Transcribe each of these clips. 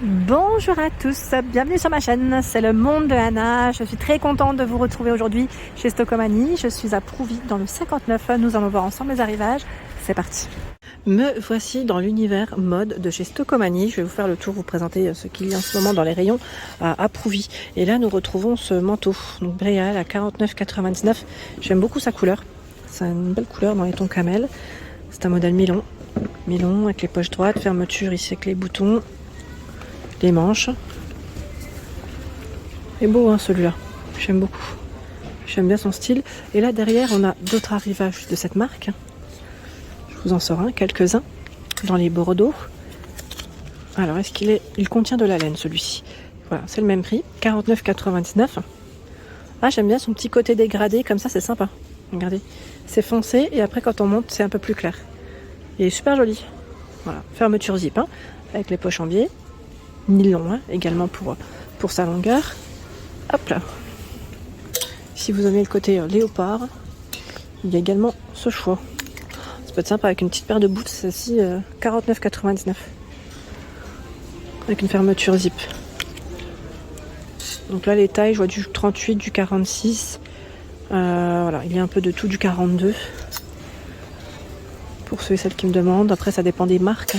Bonjour à tous, bienvenue sur ma chaîne, c'est le monde de Anna. Je suis très contente de vous retrouver aujourd'hui chez Stocomanie. Je suis à Prouvy dans le 59, nous allons voir ensemble les arrivages, c'est parti. Me voici dans l'univers mode de chez Stocomanie. Je vais vous faire le tour, vous présenter ce qu'il y a en ce moment dans les rayons à Prouvy. Et là nous retrouvons ce manteau, donc Bréal à 49,99. J'aime beaucoup sa couleur, c'est une belle couleur dans les tons camel. C'est un modèle Milon, Milon avec les poches droites, fermeture ici avec les boutons. Les manches. Et beau hein, celui-là, j'aime beaucoup. J'aime bien son style. Et là derrière on a d'autres arrivages de cette marque. Je vous en sors quelques-uns dans les Bordeaux. Alors est-ce il contient de la laine celui-ci. Voilà, c'est le même prix, 49,99. Ah j'aime bien son petit côté dégradé, comme ça c'est sympa. Regardez, c'est foncé et après quand on monte c'est un peu plus clair. Il est super joli. Voilà, fermeture zip hein, avec les poches en biais. Nylon également pour sa longueur. Hop là. Si vous aimez le côté léopard, il y a également ce choix. Ça peut être sympa avec une petite paire de boots, celle-ci 49,99. Avec une fermeture zip. Donc là les tailles, je vois du 38, du 46. Voilà, il y a un peu de tout, du 42. Pour ceux et celles qui me demandent. Après ça dépend des marques.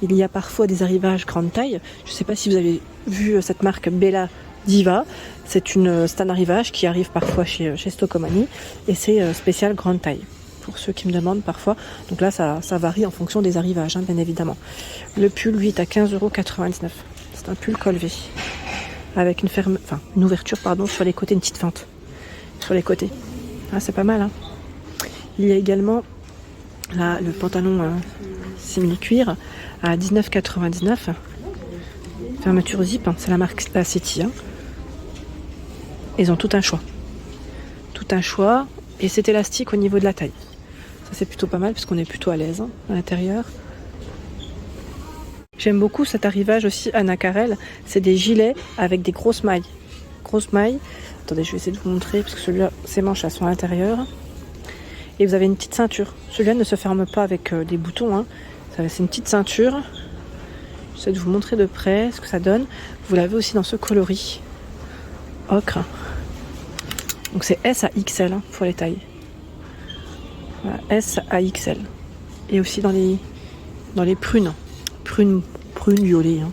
Il y a parfois des arrivages grande taille. Je ne sais pas si vous avez vu cette marque Bella Diva. C'est un arrivage qui arrive parfois chez Stocomanie. Et c'est spécial grande taille. Pour ceux qui me demandent parfois. Donc là, ça varie en fonction des arrivages, hein, bien évidemment. Le pull, lui, est à 15,99 €. C'est un pull col V. Avec une ouverture sur les côtés, une petite fente. Sur les côtés. Ah, c'est pas mal. Hein. Il y a également là, le pantalon simili-cuir à 19,99 €. Fermeture zip, hein, c'est la marque City. Hein. Ils ont tout un choix. Tout un choix. Et c'est élastique au niveau de la taille. Ça c'est plutôt pas mal parce qu'on est plutôt à l'aise hein, à l'intérieur. J'aime beaucoup cet arrivage aussi Anna Carrel. C'est des gilets avec des grosses mailles. Grosses mailles. Attendez, je vais essayer de vous montrer parce que celui-là, ses manches elles sont à l'intérieur. Et vous avez une petite ceinture. Celui-là ne se ferme pas avec des boutons. Hein. C'est une petite ceinture. J'essaie de vous montrer de près ce que ça donne. Vous l'avez aussi dans ce coloris. Ocre. Donc c'est S à XL hein, pour les tailles. Voilà, S à XL. Et aussi dans les prunes. Prunes violet hein,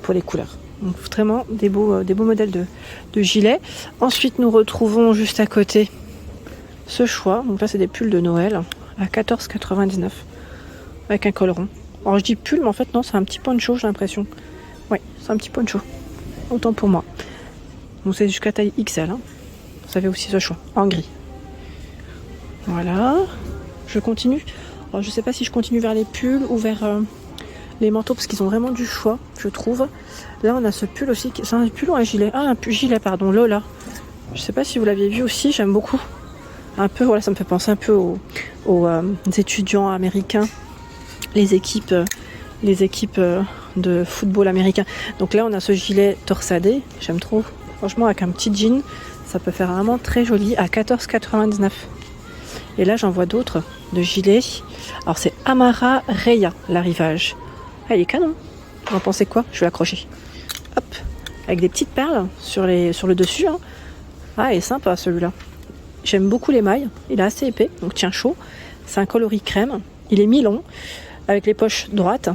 pour les couleurs. Donc vraiment des beaux modèles de gilets. Ensuite nous retrouvons juste à côté ce choix. Donc là c'est des pulls de Noël à 14,99 € avec un col rond. Alors je dis pull mais en fait non c'est un petit poncho j'ai l'impression. Oui c'est un petit poncho. Autant pour moi. Donc c'est jusqu'à taille XL. Hein. Vous avez aussi ce choix en gris. Voilà. Je continue. Alors je sais pas si je continue vers les pulls ou vers les manteaux parce qu'ils ont vraiment du choix je trouve. Là on a ce pull aussi. C'est un pull ou un gilet? Ah un gilet pardon Lola. Je sais pas si vous l'aviez vu aussi j'aime beaucoup. Un peu voilà ça me fait penser un peu aux étudiants américains. Les équipes de football américain. Donc là on a ce gilet torsadé, j'aime trop. Franchement avec un petit jean, ça peut faire vraiment très joli à 14,99 €. Et là j'en vois d'autres de gilets. Alors c'est Amara Reya l'arrivage. Ah il est canon. Vous en pensez quoi? Je vais l'accrocher. Hop, avec des petites perles sur le dessus. Hein. Ah il est sympa celui-là. J'aime beaucoup les mailles. Il est assez épais, donc tient chaud. C'est un coloris crème. Il est mi-long. Avec les poches droites,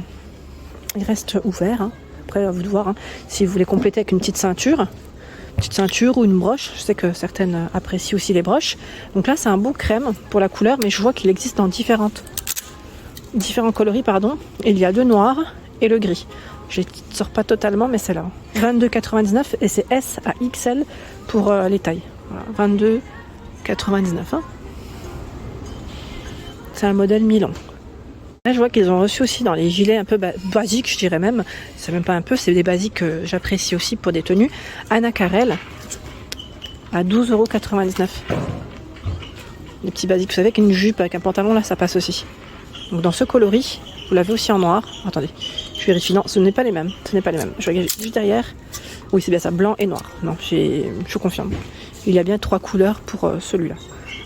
il reste ouvert. Hein. Après, à vous de voir hein, si vous voulez compléter avec une petite ceinture ou une broche. Je sais que certaines apprécient aussi les broches. Donc là, c'est un beau crème pour la couleur, mais je vois qu'il existe dans différents coloris, pardon. Et il y a le noir et le gris. Je ne sors pas totalement, mais c'est là. 22,99 € et c'est S à XL pour les tailles. Voilà, 22,99 €. Hein. C'est un modèle Milan. Là, je vois qu'ils ont reçu aussi dans les gilets un peu basiques, je dirais même. C'est même pas un peu, c'est des basiques que j'apprécie aussi pour des tenues. Anna Carrel à 12,99 €. Les petits basiques, vous savez qu'une jupe avec un pantalon, là, ça passe aussi. Donc dans ce coloris, vous l'avez aussi en noir. Attendez, je vérifie. Non, ce n'est pas les mêmes. Ce n'est pas les mêmes. Je regarde juste derrière. Oui, c'est bien ça, blanc et noir. Non, je confirme. Il y a bien 3 couleurs pour celui-là.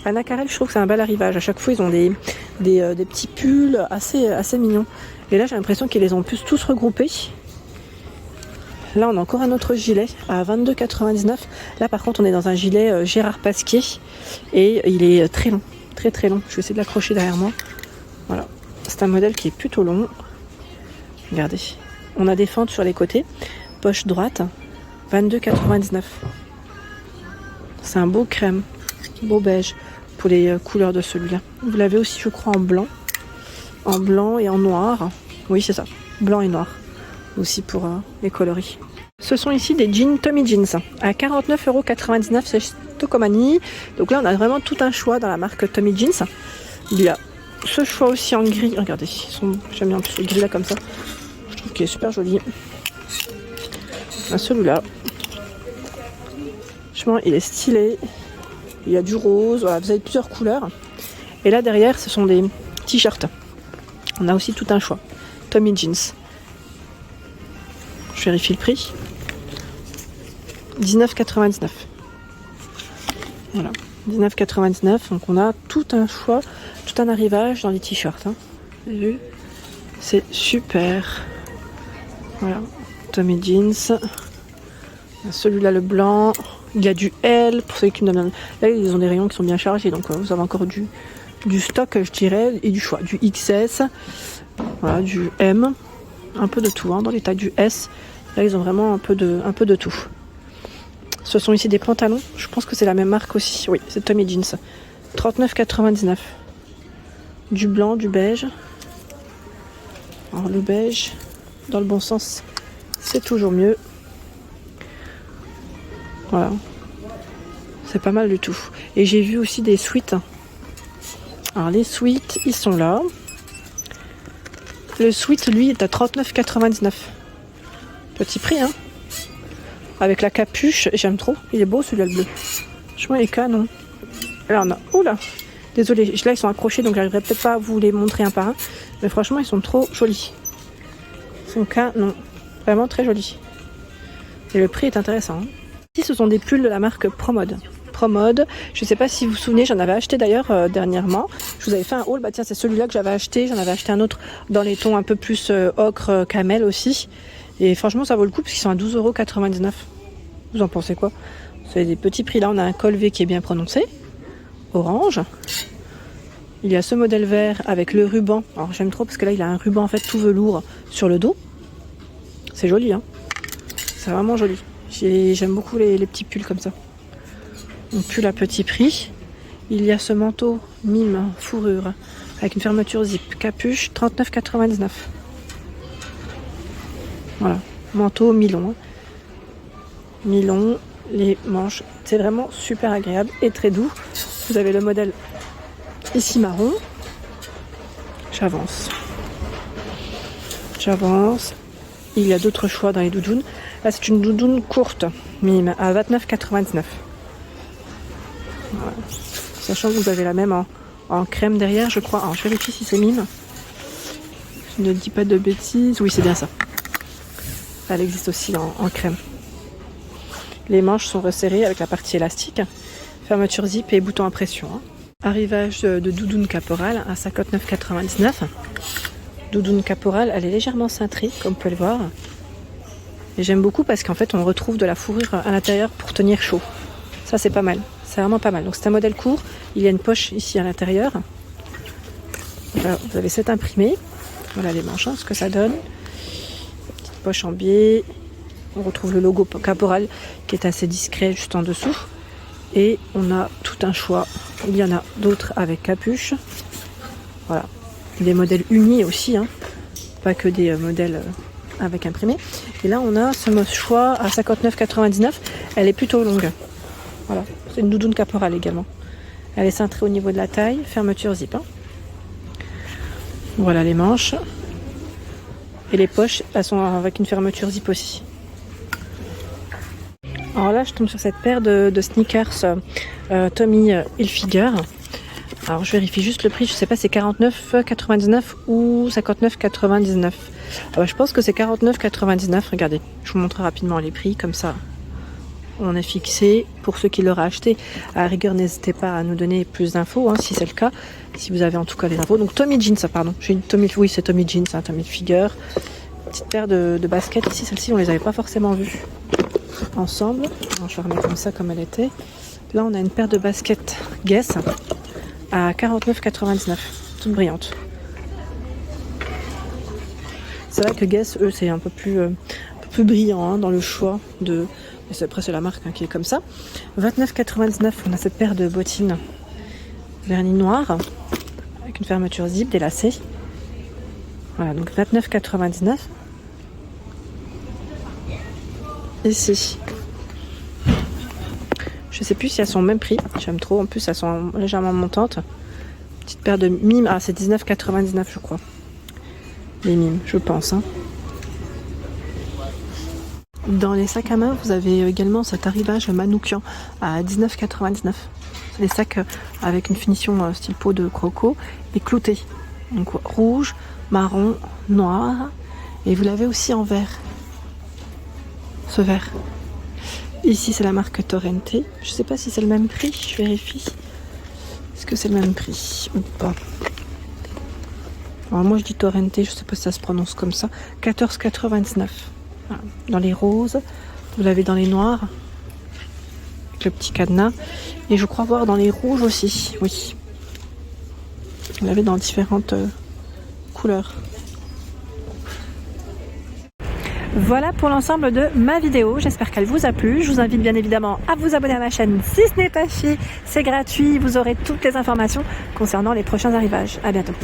Anna Carrel, je trouve que c'est un bel arrivage. À chaque fois, ils ont des petits pulls assez mignons. Et là, j'ai l'impression qu'ils les ont tous regroupés. Là, on a encore un autre gilet à 22,99 €. Là, par contre, on est dans un gilet Gérard Pasquier et il est très long, très très long. Je vais essayer de l'accrocher derrière moi. Voilà, c'est un modèle qui est plutôt long. Regardez, on a des fentes sur les côtés. Poche droite, 22,99 €. C'est un beau crème, beau beige pour les couleurs de celui-là. Vous l'avez aussi, je crois, en blanc et en noir. Oui, c'est ça, blanc et noir. Aussi pour les coloris. Ce sont ici des jeans Tommy Jeans à 49,99 € chez Tocomanie. Donc là, on a vraiment tout un choix dans la marque Tommy Jeans. Il y a ce choix aussi en gris. Regardez, j'aime bien ce gris là comme ça. Je trouve qu'il est super joli. Celui-là, franchement, il est stylé. Il y a du rose. Voilà, vous avez plusieurs couleurs. Et là derrière, ce sont des t-shirts. On a aussi tout un choix. Tommy Jeans. Je vérifie le prix. 19,99 €. Voilà, 19,99 €. Donc on a tout un choix, tout un arrivage dans les t-shirts. Hein. Vous avez vu ? C'est super. Voilà, Tommy Jeans. Celui-là, le blanc. Il y a du L pour ceux qui me donnent. Là, ils ont des rayons qui sont bien chargés, donc vous avez encore du stock, je dirais, et du choix. Du XS, voilà, du M. Un peu de tout, hein, dans les tailles du S. Là, ils ont vraiment un peu de tout. Ce sont ici des pantalons. Je pense que c'est la même marque aussi. Oui, c'est Tommy Jeans. 39,99 €. Du blanc, du beige. Alors, le beige, dans le bon sens, c'est toujours mieux. Voilà. C'est pas mal du tout. Et j'ai vu aussi des sweats. Alors, les sweats, ils sont là. Le sweat, lui, est à 39,99 €. Petit prix, hein. Avec la capuche, j'aime trop. Il est beau, celui-là, le bleu. Franchement, il est canon. Là, on a... Oula, désolé, là, ils sont accrochés, donc j'arriverai peut-être pas à vous les montrer un par un. Mais franchement, ils sont trop jolis. Ils sont canon. Vraiment très jolis. Et le prix est intéressant. Hein. Ici, ce sont des pulls de la marque Promode. Promode, je ne sais pas si vous vous souvenez, j'en avais acheté d'ailleurs dernièrement. Je vous avais fait un haul, bah tiens, c'est celui-là que j'avais acheté. J'en avais acheté un autre dans les tons un peu plus ocre, camel aussi. Et franchement, ça vaut le coup parce qu'ils sont à 12,99 €. Vous en pensez quoi? C'est des petits prix. Là, on a un col V qui est bien prononcé. Orange. Il y a ce modèle vert avec le ruban. Alors, j'aime trop parce que là, il a un ruban en fait tout velours sur le dos. C'est joli, hein. C'est vraiment joli. J'aime beaucoup les petits pulls comme ça. Un pull à petit prix. Il y a ce manteau mime fourrure avec une fermeture zip. Capuche, 39,99 €. Voilà, manteau mi-long. Mi-long, les manches, c'est vraiment super agréable et très doux. Vous avez le modèle ici marron. J'avance. Il y a d'autres choix dans les doudounes. Là, c'est une doudoune courte, mime, à 29,99 €. Voilà. Sachant que vous avez la même en crème derrière, je crois. Alors, je vérifie si c'est mime. Je ne dis pas de bêtises. Oui, c'est bien ça. Elle existe aussi en crème. Les manches sont resserrées avec la partie élastique. Fermeture zip et bouton à pression. Hein. Arrivage de doudoune caporal à 59,99 €. Doudoune caporal, elle est légèrement cintrée, comme vous pouvez le voir. Et j'aime beaucoup parce qu'en fait, on retrouve de la fourrure à l'intérieur pour tenir chaud. Ça, c'est pas mal. C'est vraiment pas mal. Donc, c'est un modèle court. Il y a une poche ici à l'intérieur. Voilà, vous avez cet imprimé. Voilà les manches, hein, ce que ça donne. Petite poche en biais. On retrouve le logo caporal qui est assez discret juste en dessous. Et on a tout un choix. Il y en a d'autres avec capuche. Voilà. Des modèles unis aussi, hein. Pas que des modèles avec imprimé. Et là, on a ce choix à 59,99 €. Elle est plutôt longue. Voilà. C'est une doudoune caporal également. Elle est cintrée au niveau de la taille. Fermeture zip. Hein. Voilà les manches. Et les poches, elles sont avec une fermeture zip aussi. Alors là, je tombe sur cette paire de sneakers Tommy Hilfiger. Alors, je vérifie juste le prix. Je sais pas, c'est 49,99 € ou 59,99 €. Ah bah, je pense que c'est 49,99 €. Regardez, je vous montre rapidement les prix. Comme ça, on est fixé. Pour ceux qui l'auraient acheté, à la rigueur, n'hésitez pas à nous donner plus d'infos, hein, si c'est le cas. Si vous avez en tout cas les infos. Donc, Tommy Jeans, pardon. J'ai une Tommy, oui, c'est Tommy Jeans, hein, Tommy Hilfiger. Petite paire de baskets ici, celle-ci on les avait pas forcément vues ensemble. Alors, je vais remettre comme ça comme elle était. Là on a une paire de baskets Guess à 49,99, toute brillante. C'est vrai que Guess, eux, c'est un peu plus brillant hein, dans le choix de... Après c'est la marque hein, qui est comme ça. 29,99, on a cette paire de bottines vernis noir avec une fermeture zip délacée. Voilà, donc 29,99. Ici. Je sais plus si elles sont au même prix. J'aime trop. En plus, elles sont légèrement montantes. Petite paire de mimes. Ah, c'est 19,99 je crois. Les mimes, je pense. Hein. Dans les sacs à main, vous avez également cet arrivage Manoukian à 19,99. C'est des sacs avec une finition style peau de croco et cloutés. Donc rouge, marron, noir. Et vous l'avez aussi en vert. Ce vert. Ici, c'est la marque Torrente. Je sais pas si c'est le même prix. Je vérifie. Est-ce que c'est le même prix ou pas? Alors moi, je dis Torrente. Je sais pas si ça se prononce comme ça. 14,99. Voilà. Dans les roses. Vous l'avez dans les noirs. Avec le petit cadenas. Et je crois voir dans les rouges aussi. Oui. Vous l'avez dans différentes couleurs. Voilà pour l'ensemble de ma vidéo, j'espère qu'elle vous a plu. Je vous invite bien évidemment à vous abonner à ma chaîne si ce n'est pas fait. C'est gratuit, vous aurez toutes les informations concernant les prochains arrivages. À bientôt.